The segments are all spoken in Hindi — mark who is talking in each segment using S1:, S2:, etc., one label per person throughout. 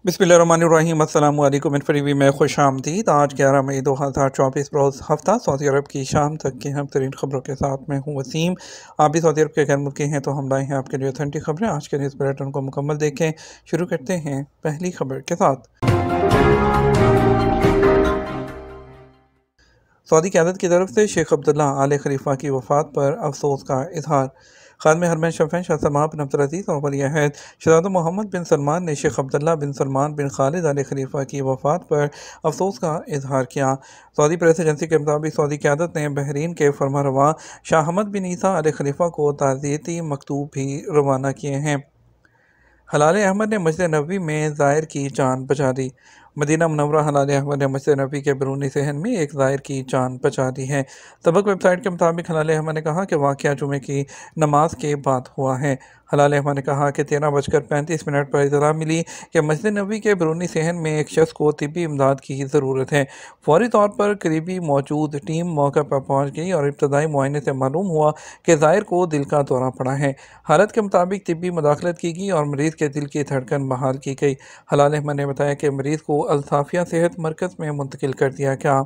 S1: बिस्मिल्लाहिर्रहमानिर्रहीम अस्सलाम वालेकुम। इन्फरीवी में खुश आमदीद। आज 11 मई 2024 रोज़ हफ्ता सऊदी अरब की शाम तक की अहम तरीन खबरों के साथ मैं हूँ वसीम। आप भी सऊदी अरब के गैर मुल्की हैं तो हम लाए हैं आपके लिए ऑथेंटिक खबरें। आज के न्यूज़ बुलेटिन को मुकम्मल देखें। शुरू करते हैं पहली खबर के साथ। सऊदी क़यादत की तरफ से शेख अब्दुल्ला आल खलीफा की वफ़ात पर अफसोस का इजहार। खादम हरमैन शफ़ीन शाह सलमान बिन अब्दुल अज़ीज़ और वली अहद शहज़ादा मोहम्मद बिन सलमान ने शेख अब्दुल्ला बिन सलमान बिन खालिद आल खलीफा की वफ़ात पर अफसोस का इजहार किया। सऊदी प्रेस एजेंसी के मुताबिक सऊदी क़यादत ने बहरीन के फरमारवा शाह हमद बिन ईसा आल खलीफा को ताज़ियती मकतूब भी रवाना किए हैं। हलाल अहमद ने मस्जिद नबवी में ज़ायर की जान बचा दी। मदीना मुनव्वरा हलाल अहमद ने मस्जिद नबवी के बैरूनी सहन में एक ज़ायर की जान बचा दी है। सबक वेबसाइट के मुताबिक हलाल अहमद ने कहा कि वाक़या जुमे की नमाज के बाद हुआ है। हलाल अहमद ने कहा कि 13:35 पर इतला मिली कि मस्जिद नबवी के बैरूनी सहन में एक शख्स को तिब्बी इमदाद की ज़रूरत है। फौरी तौर पर करीबी मौजूद टीम मौका पर पहुँच गई और इब्तदाई मुआयने से मालूम हुआ कि ज़ायर को दिल का दौरा पड़ा है। हालत के मुताबिक तिब्बी मदाखलत की गई और मरीज़ के दिल की धड़कन बहाल की गई। हलाल अहमद ने बताया कि मरीज़ को अल्ताफ़िया सेहत मरकज़ में मुंतकिल कर दिया गया।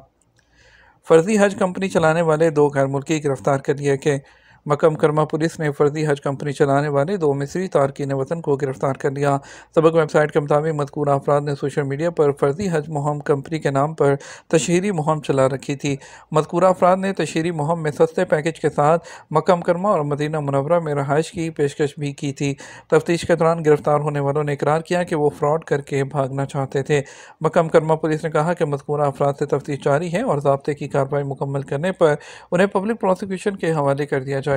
S1: फ़र्जी हज कंपनी चलाने वाले 2 गैर मुल्की गिरफ्तार कर लिए गए। मक्का मुकरमा पुलिस ने फ़र्जी हज कंपनी चलाने वाले 2 मिस्री तारकीन वतन को गिरफ्तार कर लिया। सबक वेबसाइट के मुताबिक मज़कूर अफराद ने सोशल मीडिया पर फ़र्जी हज मुहिम कंपनी के नाम पर तशहीरी मुहिम चला रखी थी। मज़कूर अफराद ने तशहीरी मुहिम में सस्ते पैकेज के साथ मक्का मुकरमा और मदीना मुनव्वरा में रहाइश की पेशकश भी की थी। तफ्तीश के दौरान गिरफ्तार होने वालों ने इकरार किया कि वो फ्रॉड करके भागना चाहते थे। मक्का मुकरमा पुलिस ने कहा कि मज़कूर अफराद से तफ्तीश जारी है और ज़ाब्ते की कार्रवाई मुकम्मल करने पर उन्हें पब्लिक प्रोसिक्यूशन के हवाले कर दिया जाएगा।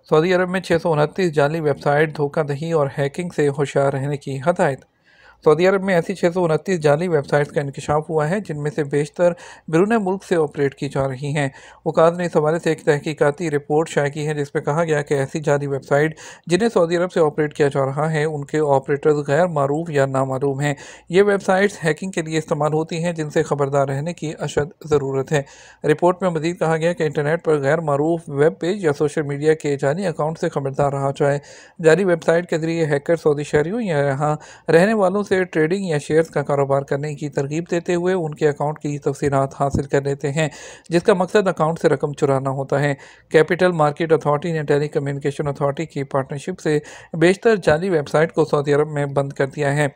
S1: सऊदी अरब में 629 जाली वेबसाइट धोखाधड़ी और हैकिंग से होशियार रहने की हदायत। सऊदी अरब में ऐसी 629 जाली वेबसाइट्स का इंकशाफ हुआ है जिनमें से बेशतर बैरून मुल्क से ऑपरेट की जा रही हैं। वकालत ने इस हवाले से एक तहकीकाती रिपोर्ट शाया की है जिसमें कहा गया कि ऐसी जाली वेबसाइट जिन्हें सऊदी अरब से ऑपरेट किया जा रहा है उनके ऑपरेटर्स गैर मारूफ या नामालूम हैं। ये वेबसाइट्स हैकिंग के लिए इस्तेमाल होती हैं जिनसे खबरदार रहने की अशद ज़रूरत है। रिपोर्ट में मज़ीद कहा गया कि इंटरनेट पर गैर मारूफ वेब पेज या सोशल मीडिया के जाली अकाउंट से खबरदार रहा जाए। जाली वेबसाइट के जरिए हैकर सऊदी शहरियों या यहाँ रहने वालों से ट्रेडिंग या शेयर्स का कारोबार करने की तरगीब देते हुए उनके अकाउंट की तफसीलात हासिल कर लेते हैं जिसका मकसद अकाउंट से रकम चुराना होता है। कैपिटल मार्केट अथॉरिटी ने टेली कम्युनिकेशन अथॉरिटी की पार्टनरशिप से बेशतर जाली वेबसाइट को सऊदी अरब में बंद कर दिया है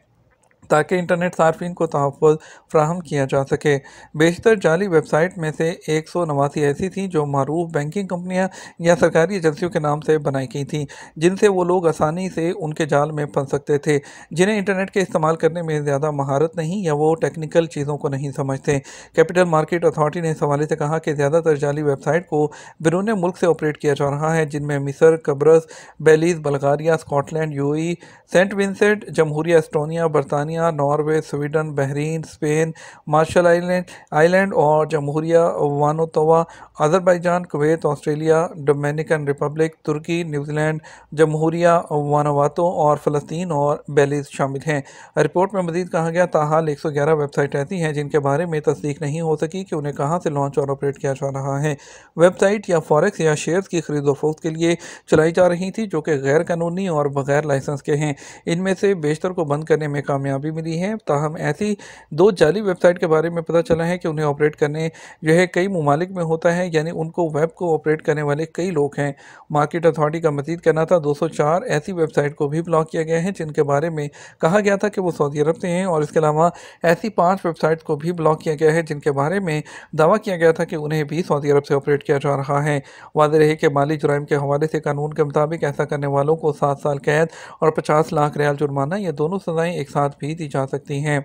S1: ताकि इंटरनेट सार्फिन को तहफ़्फ़ुज़ फ़राहम किया जा सके। बेशतर जाली वेबसाइट में से 189 ऐसी थीं जो मारूफ बैंकिंग कंपनियां या सरकारी एजेंसियों के नाम से बनाई गई थीं जिनसे वो लोग आसानी से उनके जाल में फंस सकते थे जिन्हें इंटरनेट के इस्तेमाल करने में ज़्यादा महारत नहीं या वो टेक्निकल चीज़ों को नहीं समझते। कैपिटल मार्केट अथॉरिटी ने इस हवाले से कहा कि ज़्यादातर जाली वेबसाइट को बैरून मुल्क से ऑपरेट किया जा रहा है जिनमें मिस्र, कब्रस, Belize, Bulgaria, Scotland, UAE, Saint Vincent, जमहूरिया एस्टोनिया, बरतानिया, Norway, Sweden, Bahrain, Spain, Marshall Island और जमहूरिया Vanuatu, Azerbaijan, Kuwait, Australia, Dominican Republic, तुर्की, न्यूजीलैंड, जमहूरिया वानुवातु और फ़लस्तीन और बेलीज़ शामिल हैं। रिपोर्ट में मज़ीद कहा गया ताहाल 111 वेबसाइट ऐसी हैं जिनके बारे में तस्दीक नहीं हो सकी कि उन्हें कहाँ से लॉन्च और ऑपरेट किया जा रहा है। वेबसाइट या फॉरेक्स या शेयर्स की खरीदो फरोख्त के लिए चलाई जा रही थी जो कि गैर कानूनी और बगैर लाइसेंस के हैं। इनमें से बेशतर को बंद करने में कामयाबी मिली है। ताहम ऐसी 2 जाली वेबसाइट के बारे में पता चला है कि उन्हें ऑपरेट करने जो है कई ममालिक में होता है, यानी उनको वेब को ऑपरेट करने वाले कई लोग हैं। मार्केट अथॉरिटी का मजीद कहना था 204 ऐसी वेबसाइट को भी ब्लॉक किया गया है जिनके बारे में कहा गया था कि वो सऊदी अरब से हैं और इसके अलावा ऐसी 5 वेबसाइट को भी ब्लॉक किया गया है जिनके बारे में दावा किया गया था कि उन्हें भी सऊदी अरब से ऑपरेट किया जा रहा है। वाज़ेह रहे कि माली जुराइम के हवाले से कानून के मुताबिक ऐसा करने वालों को 7 साल कैद और 50 लाख रियाल जुर्माना, ये दोनों सज़ाएं एक साथ भी दी जा सकती हैं।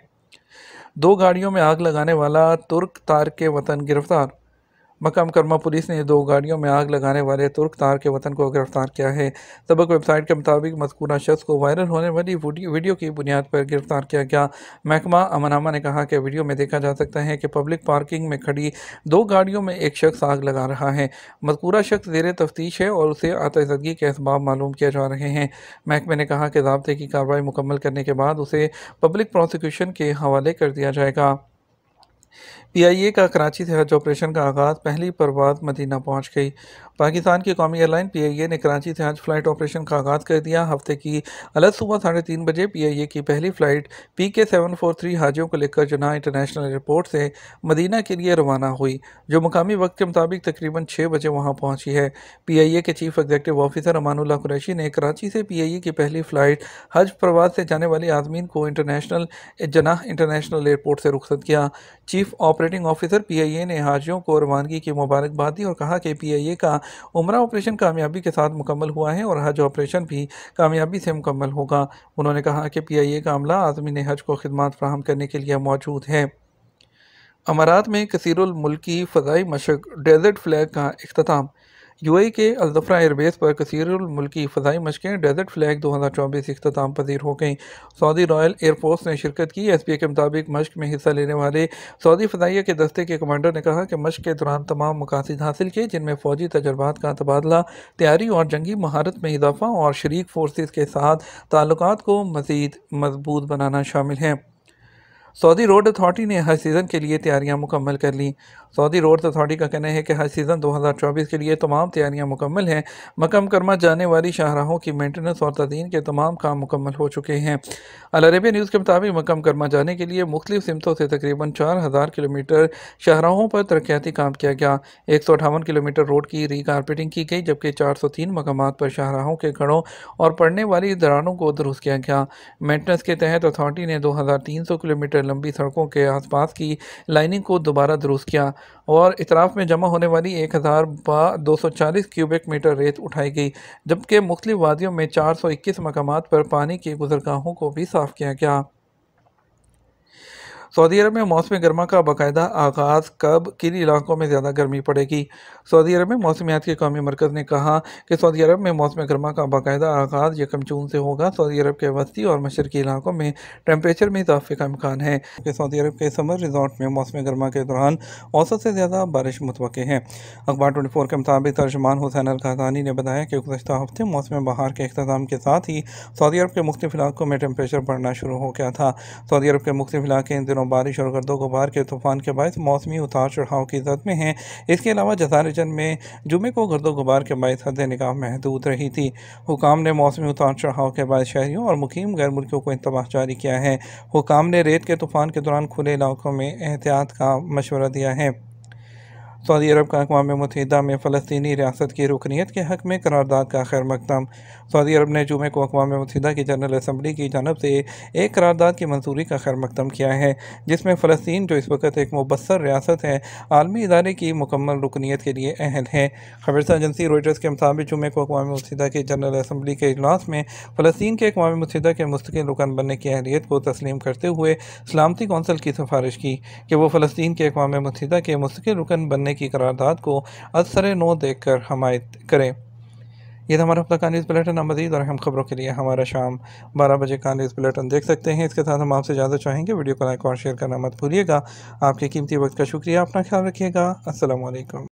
S1: 2 गाड़ियों में आग लगाने वाला तुर्क तार के वतन गिरफ्तार। मक्का मुकरमा पुलिस ने 2 गाड़ियों में आग लगाने वाले तुर्क तार के वतन को गिरफ्तार किया है। सबक वेबसाइट के मुताबिक मज़कूरा शख्स को वायरल होने वाली वीडियो की बुनियाद पर गिरफ्तार किया गया। महकमा अमनामा ने कहा कि वीडियो में देखा जा सकता है कि पब्लिक पार्किंग में खड़ी 2 गाड़ियों में एक शख्स आग लगा रहा है। मज़कूरा शख्स ज़ेर तफ्तीश है और उसे आतिशज़दगी के असबाब मालूम किए जा रहे हैं। महकमे ने कहा कि ज़ाब्ते की कार्रवाई मुकम्मल करने के बाद उसे पब्लिक प्रोसिक्यूशन के हवाले कर दिया जाएगा। PIA का कराची से हज ऑपरेशन का आगाज़, पहली परवाज़ मदीना पहुँच गई। पाकिस्तान की कौमी एयरलाइन PIA ने कराची से हज फ्लाइट ऑपरेशन का आगाज़ कर दिया। हफ्ते की अलग सुबह 3:30 बजे PIA की पहली फ़्लाइट PK743 हाजियों को लेकर जनाह इंटरनेशनल एयरपोर्ट से मदीना के लिए रवाना हुई, जो मुकामी वक्त के मुताबिक तकरीबन 6 बजे वहां पहुंची है। PIA के chief executive officer Amanullah Qureshi ने कराची से PIA की पहली फ़्लाइट हज प्रवास से जाने वाले आज़मीन को जनाह इंटरनेशनल एयरपोर्ट से रुखसत किया। चीफ ऑपरेटिंग ऑफिसर PIA ने हाजियों को रवानगी की मुबारकबाद दी और कहा कि PIA का उम्रा ऑपरेशन कामयाबी के साथ मुकम्मल हुआ है और हज ऑपरेशन भी कामयाबी से मुकम्मल होगा। उन्होंने कहा कि PIA का अमला आज़मीन हज को खिदमत फराहम करने के लिए मौजूद है। अमारात में कसीरुल मुल्की फ़ज़ाई मशक डेजर्ट फ्लैग का इख्तिताम। UAE के अल-ज़फ़रा एयरबेस पर कसीरुल मुल्की फ़ज़ाई मशकें डेजर्ट फ्लैग 2024 इख्तिताम पज़ीर हो गईं। सऊदी रॉयल एयरफोर्स ने शिरकत की। SPA के मुताबिक मशक में हिस्सा लेने वाले सऊदी फ़ज़ाइया के दस्ते के कमांडर ने कहा कि मशक के दौरान तमाम मकासद हासिल किए, जिनमें फ़ौजी तजर्बात का तबादला, तैयारी और जंगी महारत में इजाफ़ा और शरीक फोर्सेस के साथ ताल्लुकात को मज़ीद मजबूत बनाना शामिल है। सऊदी रोड अथॉरिटी ने हज सीज़न के लिए तैयारियां मुकम्मल कर लीं। सऊदी रोड अथॉरिटी का कहना है कि हज सीज़न 2024 के लिए तमाम तैयारियां मुकम्मल हैं। मक्का मुकरमा जाने वाली शाहराहों की मेंटेनेंस और तदीन के तमाम काम मुकम्मल हो चुके हैं। अल अरेबिया न्यूज़ के मुताबिक मक्का मुकरमा जाने के लिए मुख्तलिफ सिमतों से तकरीबन 4000 किलोमीटर शाहराहों पर तरक्याती काम किया गया। 158 किलोमीटर रोड की रीकारपेटिंग की गई, जबकि 403 मकामात पर शाहराहों के खड़ों और पड़ने वाली दरारों को दुरुस्त किया गया। मेंटेनेंस के तहत अथॉरिटी ने 2300 किलोमीटर लंबी सड़कों के आसपास की लाइनिंग को दोबारा दुरुस्त किया और इतराफ़ में जमा होने वाली 1240 क्यूबिक मीटर रेत उठाई गई, जबकि मुख्तलिफ वादियों में 421 मकामात पर पानी की गुज़रगाहों को भी साफ़ किया गया। सऊदी अरब में मौसम गर्मा का बाकायदा आगाज़ कब, किन इलाकों में ज़्यादा गर्मी पड़ेगी? सऊदी अरब में मौसमियात के कौमी मरकज़ ने कहा कि सऊदी अरब में मौसम गर्मा का बाकायदा आगाज़ 1 जून से होगा। सऊदी अरब के वस्ती और मशरकी इलाकों में टेम्परेचर में इजाफे का इम्कान है कि सऊदी अरब के समर रिजॉर्ट में मौसम गर्मा के दौरान औसत से ज़्यादा बारिश मुतवक्के है। अखबार 24 के मुताबिक तर्जुमान हुसैन अल क़हतानी ने बताया कि गुज़श्ता हफ्ते मौसम बहार के इख्तिताम के साथ ही सऊदी अरब के मुख्तलिफ इलाकों में टेम्परेचर बढ़ना शुरू हो गया था। सऊदी अरब के मुख्तलिफ इलाके इन दिनों बारिश और गर्दो गुबार के तूफान के बायस मौसमी उतार चढ़ाव की जद में हैं। इसके अलावा जज़ायर जन में जुमे को गर्दो गुबार के बायस हद निगाह महदूद रही थी। हुकाम ने मौसमी उतार चढ़ाव के बायस शहरियों और मुकीम गैर मुल्कियों को इंतबाह जारी किया है। हुकाम ने रेत के तूफान के दौरान खुले इलाकों में एहतियात का मशवरा दिया है। सऊदी अरब का अक़वाम मुत्तहिदा में फ़लस्तीनी रियासत की रुकनीत के हक़ में करारदाद का खैर मकदम। सऊदी अरब ने जुमे को अक़वाम मुत्तहिदा की जनरल असम्बली की जानब से एक करारदाद की मंजूरी का खैर मकदम किया है, जिसमें फ़लस्तीन, जो इस वक्त एक मुबस्सर रियासत है, आलमी इदारे की मुकम्मल रुकनीत के लिए अहल है। खबरसार एजेंसी रॉयटर्स के मुताबिक जुमे को अक़वाम मुत्तहिदा की जनरल असम्बली के इजलास में फ़लस्तीन के अक़वाम मुत्तहिदा के मुस्तकिल रुकन बनने की अहलियत को तस्लीम करते हुए सलामती कौंसिल की सिफारिश की कि वो फ़लस्तीन के अक़वाम मुत्तहिदा के मुस्तकिल रुकन बनने की करारदाद को असर नो देखकर हमायत करें। ये था हमारा अपना का न्यूज़ बुलेटिन। मज़ीद और अहम खबरों के लिए हमारा शाम 12 बजे का न्यूज़ बुलेटिन देख सकते हैं। इसके साथ हम आपसे इजाज़त चाहेंगे। वीडियो को लाइक और शेयर करना मत भूलिएगा। आपके कीमती वक्त का शुक्रिया। अपना ख्याल रखिएगा। अस्सलाम वालेकुम।